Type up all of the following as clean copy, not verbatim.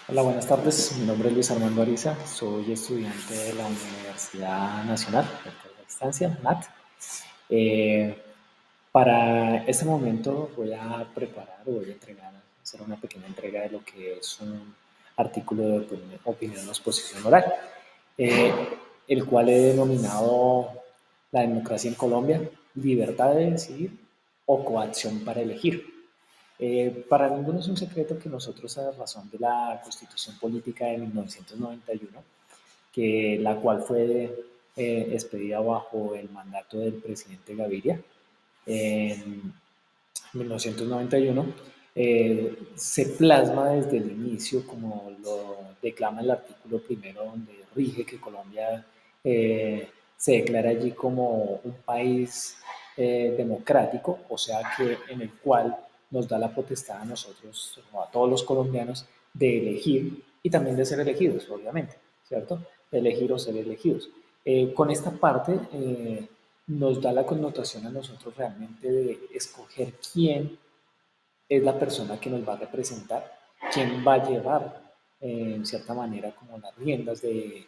Hola, buenas tardes. Mi nombre es Luis Armando Ariza. Soy estudiante de la Universidad Nacional de Larga Distancia, NAT. Eh, para este momento voy a preparar o voy a entregar, hacer una pequeña entrega de lo que es un artículo de opinión o exposición oral, eh, el cual he denominado La democracia en Colombia, libertad de decidir o coacción para elegir. Para ninguno es un secreto que nosotros, a razón de la Constitución Política de 1991, que la cual fue expedida bajo el mandato del presidente Gaviria en 1991, se plasma desde el inicio, como lo declama el artículo primero, donde rige que Colombia se declara allí como un país democrático, o sea que en el cual nos da la potestad a nosotros, o a todos los colombianos, de elegir y también de ser elegidos, obviamente, ¿cierto? De elegir o ser elegidos. Con esta parte nos da la connotación a nosotros realmente de escoger quién es la persona que nos va a representar, quién va a llevar en cierta manera como las riendas de,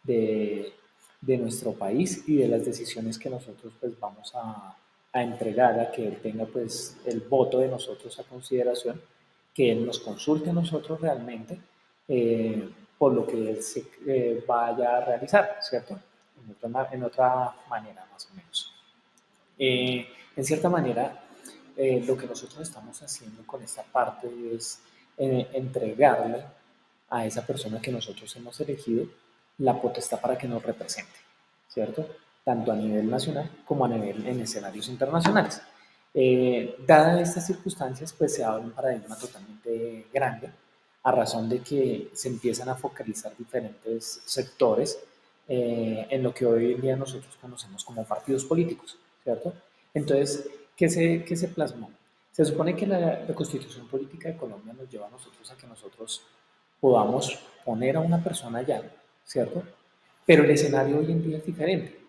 de nuestro país y de las decisiones que nosotros pues vamos a entregar a que él tenga pues el voto de nosotros a consideración, que él nos consulte a nosotros realmente por lo que él se vaya a realizar, ¿cierto? En otra manera más o menos. En cierta manera, lo que nosotros estamos haciendo con esta parte es entregarle a esa persona que nosotros hemos elegido la potestad para que nos represente, ¿cierto? Tanto a nivel nacional como a nivel en escenarios internacionales. Dadas estas circunstancias, pues se abre un paradigma totalmente grande a razón de que se empiezan a focalizar diferentes sectores en lo que hoy en día nosotros conocemos como partidos políticos, ¿cierto? Entonces, qué se plasmó? Se supone que la Constitución Política de Colombia nos lleva a nosotros a que nosotros podamos poner a una persona allá, ¿cierto? Pero el escenario hoy en día es diferente.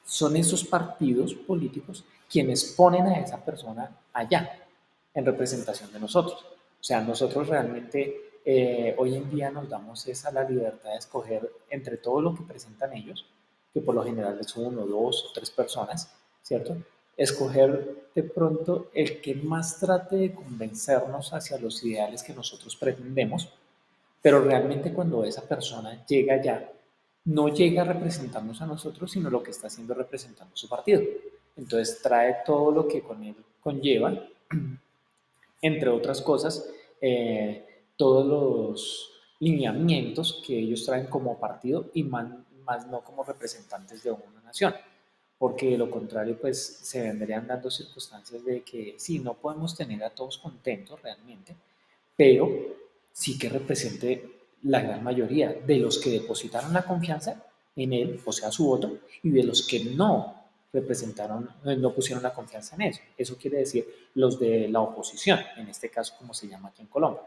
Son esos partidos políticos quienes ponen a esa persona allá, en representación de nosotros. O sea, nosotros realmente hoy en día nos damos esa la libertad de escoger entre todo lo que presentan ellos, que por lo general son uno, dos o tres personas, ¿cierto? Escoger de pronto el que más trate de convencernos hacia los ideales que nosotros pretendemos, pero realmente cuando esa persona llega allá, no llega a representarnos a nosotros, sino lo que está haciendo representando su partido. Entonces trae todo lo que con él conlleva, entre otras cosas, todos los lineamientos que ellos traen como partido y más no como representantes de una nación, porque de lo contrario pues se vendrían dando circunstancias de que sí, no podemos tener a todos contentos realmente, pero sí que represente la gran mayoría de los que depositaron la confianza en él, o sea, su voto, y de los que no representaron, no pusieron la confianza en eso. Eso quiere decir los de la oposición, en este caso como se llama aquí en Colombia.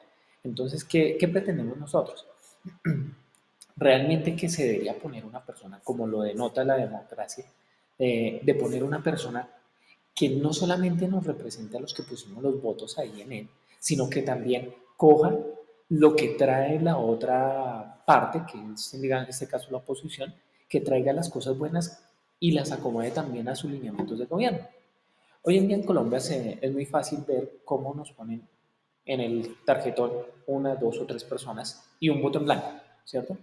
Entonces, ¿qué pretendemos nosotros? Realmente que se debería poner una persona, como lo denota la democracia, de poner una persona que no solamente nos represente a los que pusimos los votos ahí en él, sino que también coja lo que trae la otra parte, que es en este caso la oposición, que traiga las cosas buenas y las acomode también a sus lineamientos de gobierno. Hoy en día en Colombia es muy fácil ver cómo nos ponen en el tarjetón una, dos o tres personas y un voto en blanco, ¿cierto?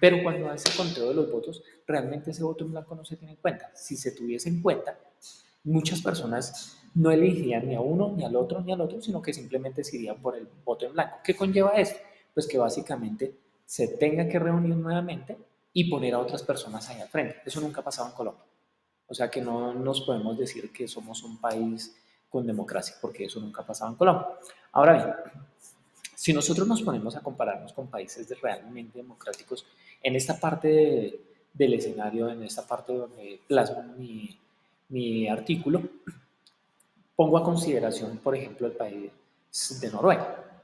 Pero cuando hace conteo de los votos, realmente ese voto en blanco no se tiene en cuenta. Si se tuviese en cuenta, muchas personas no elegirían ni a uno, ni al otro, ni al otro, sino que simplemente se irían por el voto en blanco. ¿Qué conlleva esto? Pues que básicamente se tenga que reunir nuevamente y poner a otras personas ahí al frente. Eso nunca ha pasado en Colombia. O sea que no nos podemos decir que somos un país con democracia, porque eso nunca ha pasado en Colombia. Ahora bien, si nosotros nos ponemos a compararnos con países realmente democráticos, en esta parte del escenario, en esta parte donde plasmo mi artículo, pongo a consideración, por ejemplo, el país de Noruega.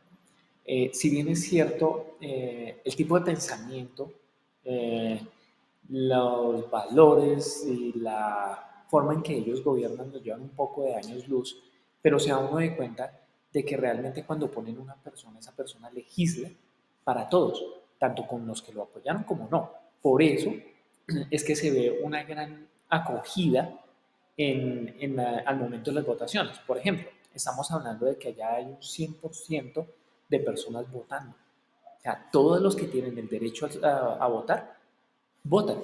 Si bien es cierto, el tipo de pensamiento, eh, los valores y la forma en que ellos gobiernan nos llevan un poco de años luz, pero se da uno de cuenta de que realmente cuando ponen una persona, esa persona legisla para todos, tanto con los que lo apoyaron como no. Por eso es que se ve una gran acogida al momento de las votaciones. Por ejemplo, estamos hablando de que allá hay un 100% de personas votando. O sea, todos los que tienen el derecho a votar, votan.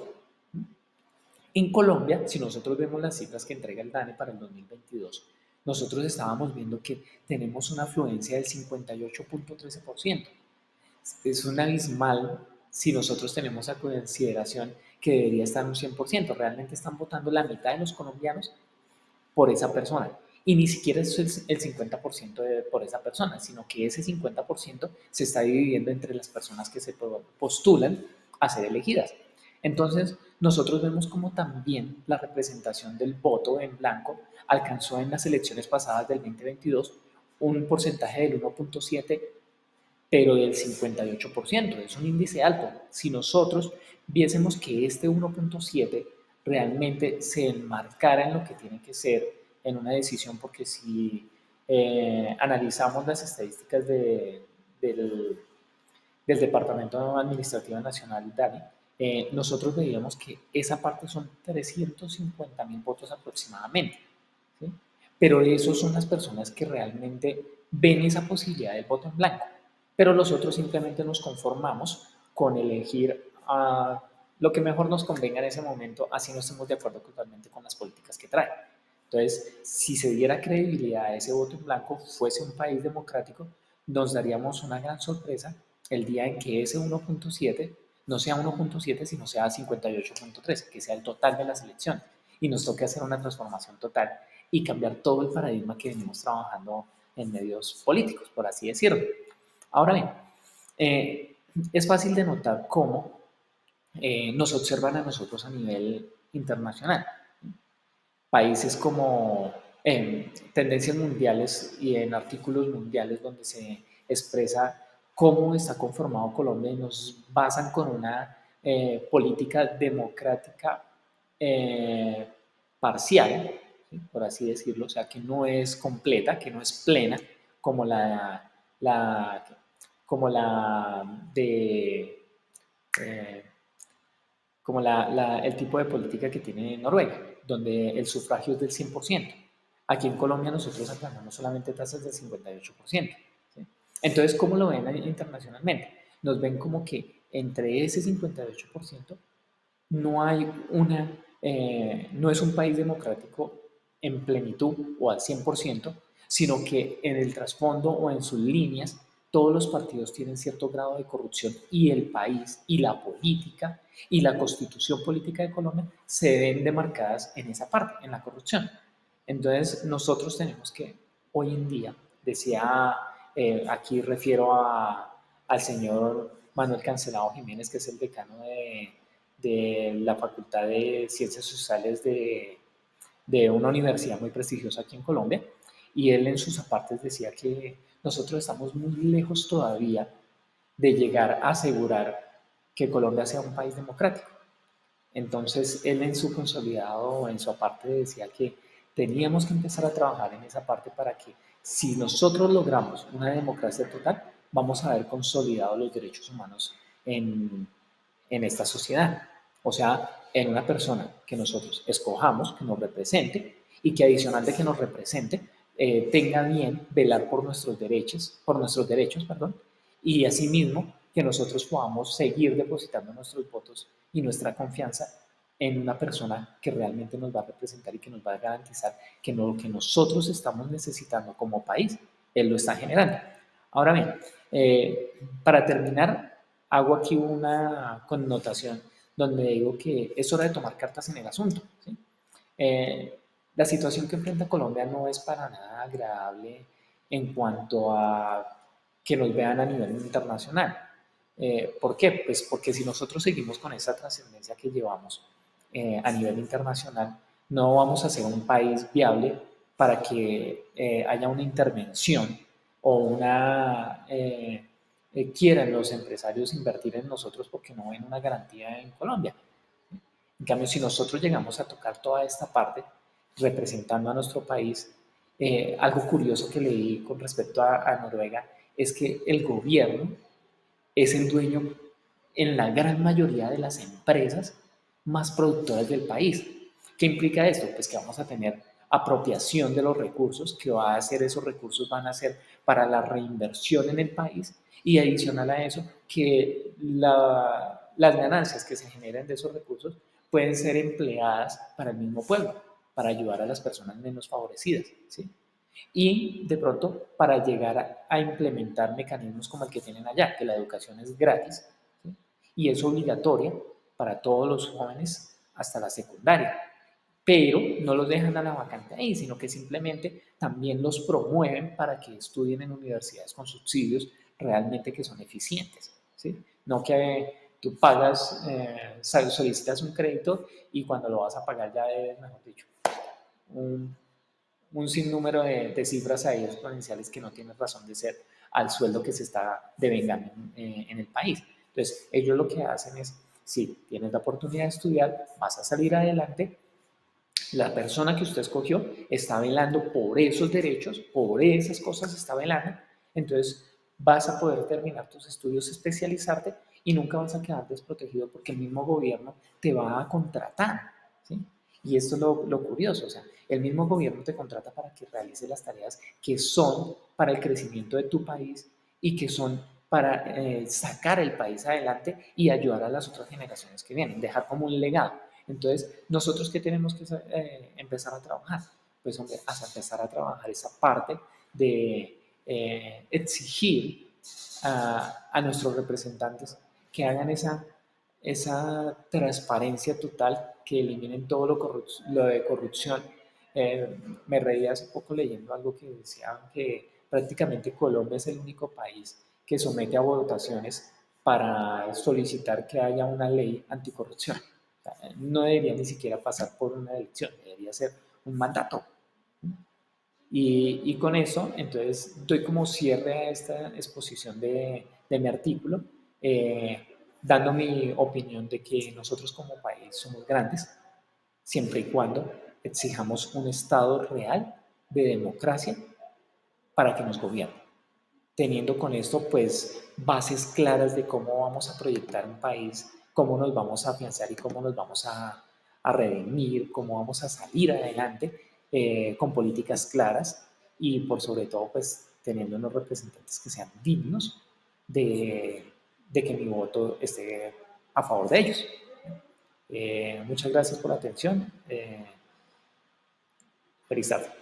En Colombia, si nosotros vemos las cifras que entrega el DANE para el 2022, nosotros estábamos viendo que tenemos una afluencia del 58.13%. Es un abismal si nosotros tenemos a consideración que debería estar un 100%. Realmente están votando la mitad de los colombianos por esa persona. Y ni siquiera es el 50% por esa persona, sino que ese 50% se está dividiendo entre las personas que se postulan a ser elegidas. Entonces, nosotros vemos como también la representación del voto en blanco alcanzó en las elecciones pasadas del 2022 un porcentaje del 1.7, pero del 58%. Es un índice alto. Si nosotros viésemos que este 1.7 realmente se enmarcara en lo que tiene que ser en una decisión, porque si analizamos las estadísticas del Departamento Administrativo Nacional, DANI, nosotros veíamos que esa parte son 350.000 votos aproximadamente, ¿sí? Pero esos son las personas que realmente ven esa posibilidad del voto en blanco. Pero los otros simplemente nos conformamos con elegir lo que mejor nos convenga en ese momento, así no estemos de acuerdo totalmente con las políticas que trae. Entonces, si se diera credibilidad a ese voto en blanco, fuese un país democrático, nos daríamos una gran sorpresa el día en que ese 1.7 no sea 1.7, sino sea 58.3, que sea el total de las elecciones. Y nos toque hacer una transformación total y cambiar todo el paradigma que venimos trabajando en medios políticos, por así decirlo. Ahora bien, es fácil de notar cómo nos observan a nosotros a nivel internacional. Países como tendencias mundiales y en artículos mundiales donde se expresa cómo está conformado Colombia y nos basan con una política democrática eh, parcial, ¿sí? Por así decirlo, o sea, que no es completa, que no es plena, como la, como la de eh, como el tipo de política que tiene Noruega, donde el sufragio es del 100%. Aquí en Colombia nosotros aplanamos solamente tasas del 58%. ¿Sí? Entonces, ¿cómo lo ven internacionalmente? Nos ven como que entre ese 58% no hay no es un país democrático en plenitud o al 100%, sino que en el trasfondo o en sus líneas todos los partidos tienen cierto grado de corrupción y el país y la política y la constitución política de Colombia se ven demarcadas en esa parte, en la corrupción. Entonces nosotros tenemos que hoy en día, decía, aquí refiero al señor Manuel Cancelado Jiménez, que es el decano de la Facultad de Ciencias Sociales de una universidad muy prestigiosa aquí en Colombia, y él en sus apartes decía que nosotros estamos muy lejos todavía de llegar a asegurar que Colombia sea un país democrático. Entonces, él en su consolidado, en su aparte, decía que teníamos que empezar a trabajar en esa parte para que si nosotros logramos una democracia total, vamos a haber consolidado los derechos humanos en, en esta sociedad. O sea, en una persona que nosotros escojamos, que nos represente y que adicional de que nos represente, tenga bien velar por nuestros derechos, perdón, y asimismo que nosotros podamos seguir depositando nuestros votos y nuestra confianza en una persona que realmente nos va a representar y que nos va a garantizar que lo que nosotros estamos necesitando como país, él lo está generando. Ahora bien, para terminar, hago aquí una connotación donde digo que es hora de tomar cartas en el asunto. ¿Sí? La situación que enfrenta Colombia no es para nada agradable en cuanto a que nos vean a nivel internacional. ¿Por qué? Pues porque si nosotros seguimos con esa trascendencia que llevamos a nivel internacional, no vamos a ser un país viable para que haya una intervención o quieran los empresarios invertir en nosotros porque no ven una garantía en Colombia. En cambio, si nosotros llegamos a tocar toda esta parte representando a nuestro país, algo curioso que leí con respecto a Noruega es que el gobierno es el dueño en la gran mayoría de las empresas más productoras del país. ¿Qué implica esto? Pues que vamos a tener apropiación de los recursos, que va a hacer esos recursos van a ser para la reinversión en el país y adicional a eso, que las ganancias que se generen de esos recursos pueden ser empleadas para el mismo pueblo, para ayudar a las personas menos favorecidas, ¿sí? Y de pronto para llegar a implementar mecanismos como el que tienen allá, que la educación es gratis, ¿sí? Y es obligatoria para todos los jóvenes hasta la secundaria, pero no los dejan a la vacante ahí, sino que simplemente también los promueven para que estudien en universidades con subsidios realmente que son eficientes, ¿sí? No que tú pagas, solicitas un crédito y cuando lo vas a pagar ya es, mejor dicho, un, un sinnúmero de cifras ahí exponenciales que no tienen razón de ser al sueldo que se está devengando en el país. Entonces, ellos lo que hacen es, si tienes la oportunidad de estudiar, vas a salir adelante, la persona que usted escogió está velando por esos derechos, por esas cosas está velando, entonces vas a poder terminar tus estudios, especializarte y nunca vas a quedar desprotegido porque el mismo gobierno te va a contratar, ¿sí? Y esto es lo curioso, o sea, el mismo gobierno te contrata para que realices las tareas que son para el crecimiento de tu país y que son para sacar el país adelante y ayudar a las otras generaciones que vienen, dejar como un legado. Entonces, ¿nosotros qué tenemos que empezar a trabajar? Pues, hombre, hasta empezar a trabajar esa parte de exigir a nuestros representantes que hagan esa transparencia total, que eliminen todo lo de corrupción. Me reía hace poco leyendo algo que decía que prácticamente Colombia es el único país que somete a votaciones para solicitar que haya una ley anticorrupción. No debería ni siquiera pasar por una elección, debería ser un mandato. Y con eso, entonces, doy como cierre a esta exposición de mi artículo, eh, dando mi opinión de que nosotros como país somos grandes, siempre y cuando exijamos un Estado real de democracia para que nos gobierne, teniendo con esto pues bases claras de cómo vamos a proyectar un país, cómo nos vamos a afianzar y cómo nos vamos a redimir, cómo vamos a salir adelante con políticas claras y por sobre todo pues teniendo unos representantes que sean dignos de que mi voto esté a favor de ellos. Muchas gracias por la atención. Feliz tarde.